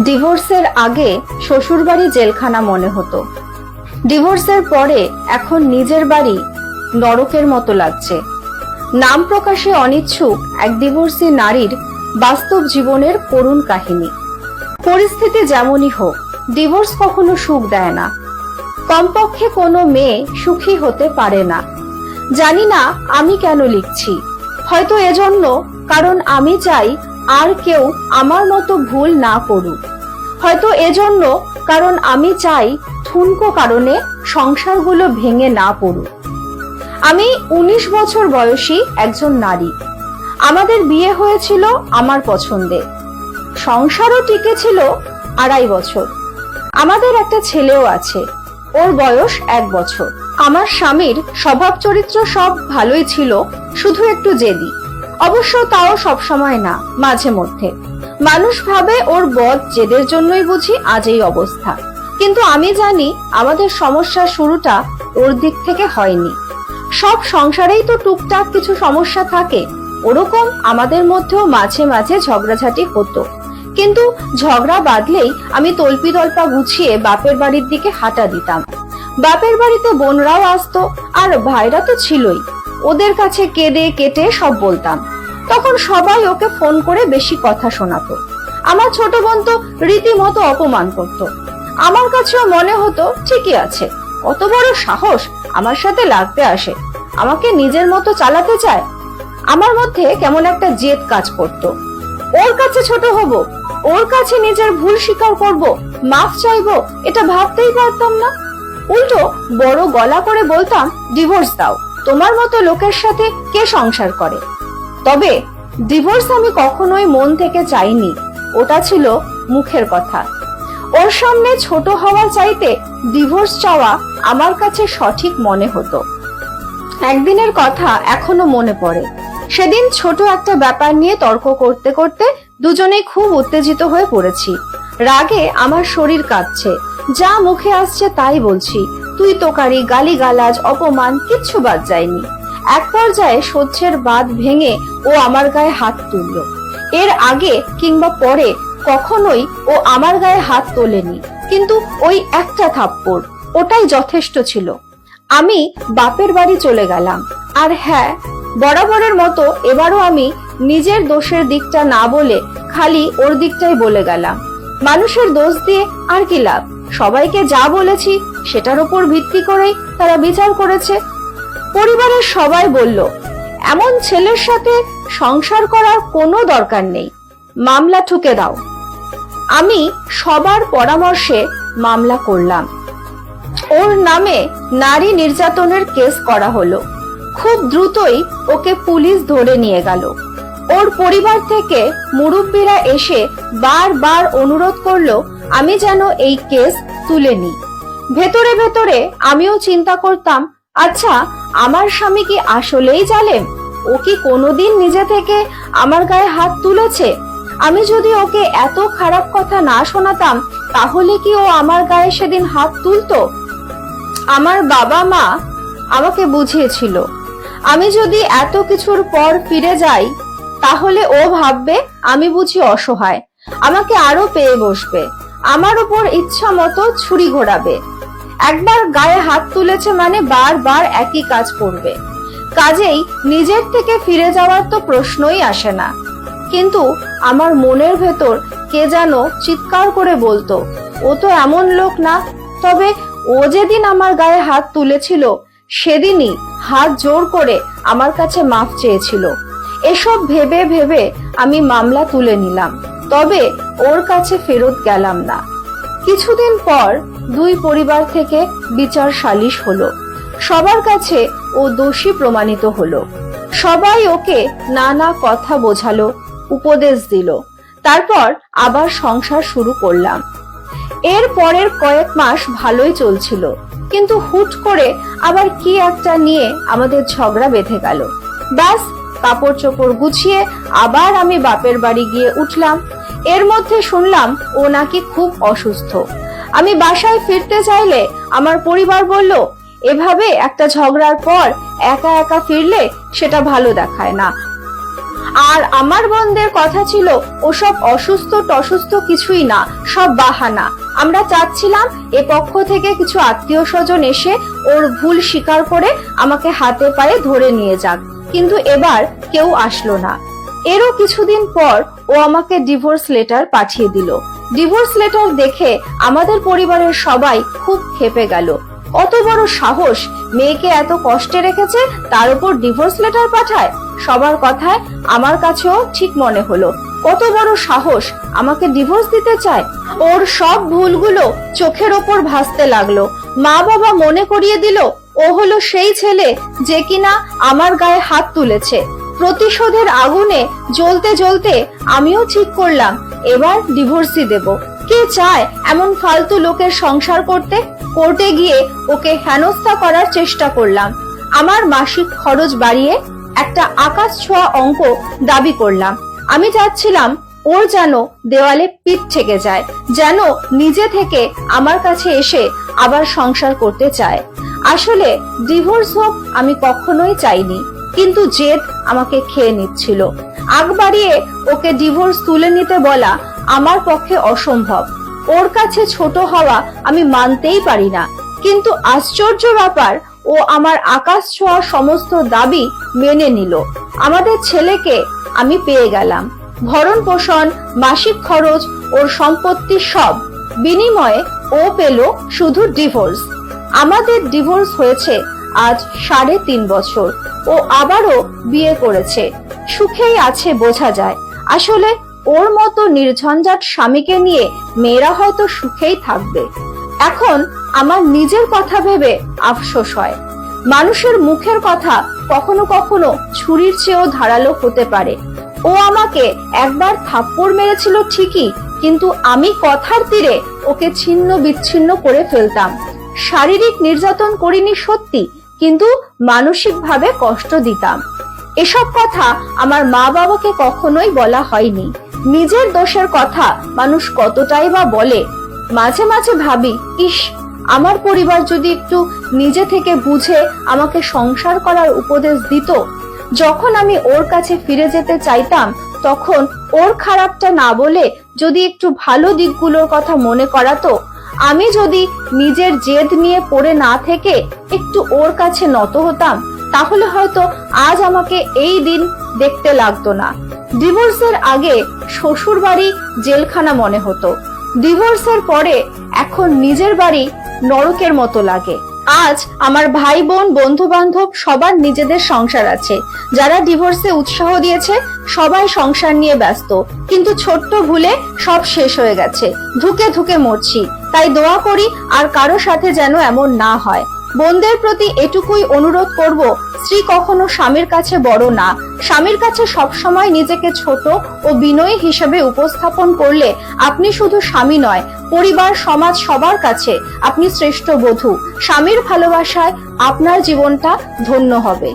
ডিভোর্সের আগে শ্বশুরবাড়ি জেলখানা মনে হতো, ডিভোর্সের পরে এখন নিজের বাড়ি নরকের মতো লাগছে। নাম প্রকাশে অনিচ্ছুক এক ডিভোর্সি নারীর বাস্তব জীবনের করুণ কাহিনী। পরিস্থিতি যেমনই হোক, ডিভোর্স কখনো সুখ দেয় না, কমপক্ষে কোনো মেয়ে সুখী হতে পারে না। জানি না আমি কেন লিখছি, হয়তো এজন্য কারণ আমি চাই আর কেউ আমার মতো ভুল না করুক, হয়তো এজন্য কারণ আমি চাই ঠুনকো কারণে সংসারগুলো ভেঙে না পড়ুক। আমি 19 বছর বয়সী একজন নারী। আমাদের বিয়ে হয়েছিল আমার পছন্দে, সংসারও টিকেছিল 2.5 বছর। আমাদের একটা ছেলেও আছে, ওর বয়স 1 বছর। আমার স্বামীর স্বভাব চরিত্র সব ভালোই ছিল, শুধু একটু জেদি। অবশ্য তাও সব সময় না, মাঝে মধ্যে। মানুষ ভাবে ওর বদ জেদের জন্যই বুঝি আজ এই অবস্থা, কিন্তু আমি জানি আমাদের সমস্যার শুরুটা ওর দিক থেকে হয়নি। সব সংসারেই তো টুকটাক কিছু সমস্যা থাকে, ওরকম আমাদের মধ্যেও মাঝে মাঝে ঝগড়াঝাটি হতো, কিন্তু ঝগড়া বাঁধলেই আমি তল্পি তল্পা গুছিয়ে বাপের বাড়ির দিকে হাঁটা দিতাম। বাপের বাড়িতে বোনরাও আসতো আর ভাইরা তো ছিলই, ওদের কাছে কেঁদে কেটে সব বলতাম। তখন সবাই ওকে ফোন করে বেশি কথা শোনাতো। আমার ছোট বোন তো রীতিমতো অপমান করত। আমার কাছেও মনে হতো ঠিকই আছে, কত বড় সাহস আমার সাথে লাগতে আসে, আমাকে নিজের মতো চালাতে চায়। আমার মধ্যে কেমন একটা জেদ কাজ করত। ওর কাছে ছোট হব, ওর কাছে নিজের ভুল স্বীকার করব, মাফ চাইবো, এটা ভাবতেই পারতাম না। উল্টো বড় গলা করে বলতাম, ডিভোর্স দাও, তোমার মতো লোকের সাথে কে সংসার করে। তবে ডিভোর্স আমি কখনোই মন থেকে চাইনি, ওটা ছিল মুখের কথা। ওর সামনে ছোট হওয়া চাইতে ডিভোর্স চাওয়া আমার কাছে সঠিক মনে হতো। একদিনের কথা এখনো মনে পড়ে। সেদিন ছোট একটা ব্যাপার নিয়ে তর্ক করতে করতে দুজনেই খুব উত্তেজিত হয়ে পড়েছি। রাগে আমার শরীর কাঁপছে, যা মুখে আসছে তাই বলছি, তুই তোকারি, গালিগালাজ, অপমান কিচ্ছু বাদ যায়নি। এক পর্যায়ে সহ্যের বাঁধ ভেঙে ও আমার গায়ে হাত তুলল। এর আগে কিংবা পরে কখনোই ও আমার গায়ে হাত তোলেনি, কিন্তু ওই একটা থাপ্পড়, ওটাই যথেষ্ট ছিল। আমি বাপের বাড়ি চলে গেলাম। আর হ্যাঁ, বরাবরের মতো এবারও আমি নিজের দোষের দিকটা না বলে খালি ওর দিকটাই বলে গেলাম। মানুষের দোষ দিয়ে আর কি লাভ? সবাইকে যা বলেছি সেটার উপর ভিত্তি করেই তারা বিচার করেছে। পরিবারের সবাই বলল, এমন ছেলের সাথে সংসার করার কোনো দরকার নেই, মামলা ঠুকে দাও। আমি সবার পরামর্শে মামলা করলাম। ওর নামে নারী নির্যাতনের কেস করা হলো। খুব দ্রুতই ওকে পুলিশ ধরে নিয়ে গেল। ওর পরিবার থেকে মুরব্বীরা এসে বারবার অনুরোধ করলো আমি যেন এই কেস তুলে নিই। ভেতরে ভেতরে আমিও চিন্তা করতাম, আচ্ছা আমার স্বামী কি আসলেই জালেম? ও কি কোনোদিন নিজে থেকে আমার গায়ে হাত তুলেছে? আমি যদি ওকে এত খারাপ কথা না শোনাতাম, তাহলে কি ও আমার গায়ে সেদিন হাত তুলতো? আমার বাবা মা আমাকে বুঝিয়েছিল, আমি যদি এত কিছুর পর ফিরে যাই তাহলে ও ভাববে আমি বুঝি অসহায়, আমাকে আরো পেয়ে বসবে, আমার উপর ইচ্ছা মতো ছুরি ঘোরাবে। একবার গায়ে হাত তুলেছে মানে বারবার একই কাজ করবে, কাজেই নিজের থেকে ফিরে যাওয়ার তো প্রশ্নই আসে না। কিন্তু আমার মনের ভেতর কে যেন চিৎকার করে বলতো, ও তো এমন লোক না। তবে ও যেদিন আমার গায়ে হাত তুলেছিল সেদিনই হাত জোর করে আমার কাছে মাফ চেয়েছিল। এসব ভেবে ভেবে আমি মামলা তুলে নিলাম, তবে ওর কাছে ফেরত গেলাম না। কিছুদিন পর দুই পরিবার থেকে বিচার সালিশ হলো। সবার কাছে ও দোষী প্রমাণিত হলো। সবাই ওকে নানা কথা বোঝালো, উপদেশ দিল। তারপর আবার সংসার শুরু করলাম। এর পরের কয়েক মাস ভালোই চলছিল, কিন্তু হুট করে আবার কি একটা নিয়ে আমাদের ঝগড়া বেঁধে গেল। ব্যাস, কাপড় চোপড় গুছিয়ে আবার আমি বাপের বাড়ি গিয়ে উঠলাম। এর মধ্যে শুনলাম ও নাকি খুব অসুস্থ। আমি বাসায় ফিরতে চাইলে আমার পরিবার বলল, এভাবে একটা ঝগড়ার পর একা একা ফিরলে সেটা ভালো দেখায় না। আর আমার বোনদের কথা ছিল ওসব অসুস্থ টসুস্থ কিছুই না, সব বাহানা। আমরা চাচ্ছিলাম এ পক্ষ থেকে কিছু আত্মীয় স্বজন এসে ওর ভুল স্বীকার করে আমাকে হাতে পায়ে ধরে নিয়ে যাক, কিন্তু এবার কেউ আসলো না। এরও কিছুদিন পর ও আমাকে ডিভোর্স লেটার পাঠিয়ে দিল। ডিভোর্স লেটার দেখে আমাদের পরিবারের সবাই খুব ক্ষেপে গেল। কত বড় সাহস, মেয়েকে এত কষ্টে রেখেছে তার উপর ডিভোর্স লেটার পাঠায়। সবার কথায় আমার কাছেও ঠিক মনে হলো, কত বড় সাহস, আমাকে ডিভোর্স দিতে চায়। ওর সব ভুলগুলো চোখের ওপর ভাসতে লাগলো। মা বাবা মনে করিয়ে দিল ও হলো সেই ছেলে যে কিনা আমার গায়ে হাত তুলেছে। প্রতিশোধের আগুনে জ্বলতে জ্বলতে আমিও ঠিক করলাম এবার ডিভোর্সই দেব। কে চায় এমন ফালতু লোকের সংসার করতে? কোর্টে গিয়ে ওকে হেনস্থা করার চেষ্টা করলাম। আমার মাসিক খরচ বাড়িয়ে একটা আকাশ ছোঁয়া অঙ্ক দাবি করলাম। আমি চাচ্ছিলাম ওর যেন দেওয়ালে পিঠ ঠেকে যায়, যেন নিজে থেকে আমার কাছে এসে আবার সংসার করতে চায়। আসলে ডিভোর্স হোক আমি কখনোই চাইনি, কিন্তু জেদ আমাকে খেয়ে নিচ্ছিল। আগ বাড়িয়ে ওকে ডিভোর্স তুলে নিতে বলা আমার পক্ষে অসম্ভব। ওর কাছে ছোট হওয়া আমি মানতেই পারি না, কিন্তু আশ্চর্য ব্যাপার, ও আমার আকাশ ছোঁয়া সমস্ত দাবি মেনে নিল। আমাদের ছেলেকে আমি পেয়ে গেলাম, ভরণ পোষণ, মাসিক খরচ, ওর সম্পত্তি সব। বিনিময়ে ও পেল শুধু ডিভোর্স। আমাদের ডিভোর্স হয়েছে আজ 3.5 বছর। ও আবারও বিয়ে করেছে, সুখেই আছে বোঝা যায়। আসলে ওর মতো নির্ঝঞ্ঝাট স্বামীকে নিয়ে মেয়েরা হয়তো সুখেই থাকবে। এখন আমার নিজের কথা ভেবে আফসোস হয়। মানুষের মুখের কথা কখনো কখনো ছুরির চেয়েও ধারালো হতে পারে। ও আমাকে একবার থাপ্পড় মেরেছিল ঠিকই, কিন্তু আমি কথার তীরে ওকে ছিন্ন বিচ্ছিন্ন করে ফেলতাম। শারীরিক নির্যাতন করিনি সত্যি, কিন্তু মানসিকভাবে কষ্ট দিতাম। এসব কথা আমার মা বাবাকে কখনোই বলা হয়নি। নিজের দোষের কথা মানুষ কতটাই বা বলে। মাঝে মাঝে ভাবি, ইস, আমার পরিবার যদি একটু নিজে থেকে বুঝে আমাকে সংসার করার উপদেশ দিত। যখন আমি ওর কাছে ফিরে যেতে চাইতাম তখন ওর খারাপটা না বলে যদি একটু ভালো দিকগুলোর কথা মনে করাতো, আমি যদি নিজের জেদ নিয়ে পড়ে না থেকে একটু ওর কাছে নত হতাম, তাহলে হয়তো আজ আমাকে এই দিন দেখতে লাগতো না। ডিভোর্সের আগে শ্বশুর বাড়ি জেলখানা মনে হতো, ডিভোর্সের পরে এখন নিজের বাড়ি নরকের মতো লাগে। আজ আমার ভাই বোন বন্ধু বান্ধব সবার নিজেদের সংসার আছে। যারা ডিভোর্সে উৎসাহ দিয়েছে সবাই সংসার নিয়ে ব্যস্ত, কিন্তু ছোট্ট ভুলে সব শেষ হয়ে গেছে। ধুকে ধুকে মরছি। তাই দোয়া করি আর কারো সাথে যেন এমন না হয়। বোনদের প্রতি এটুকুই অনুরোধ করব, স্ত্রী কখনো স্বামীর কাছে বড় না। স্বামীর কাছে সবসময় নিজেকে ছোট ও বিনয়ী হিসেবে উপস্থাপন করলে আপনি শুধু স্বামী নয়, পরিবার সমাজ সবার কাছে আপনি শ্রেষ্ঠ বধূ। স্বামীর ভালোবাসায় আপনার জীবনটা ধন্য হবে।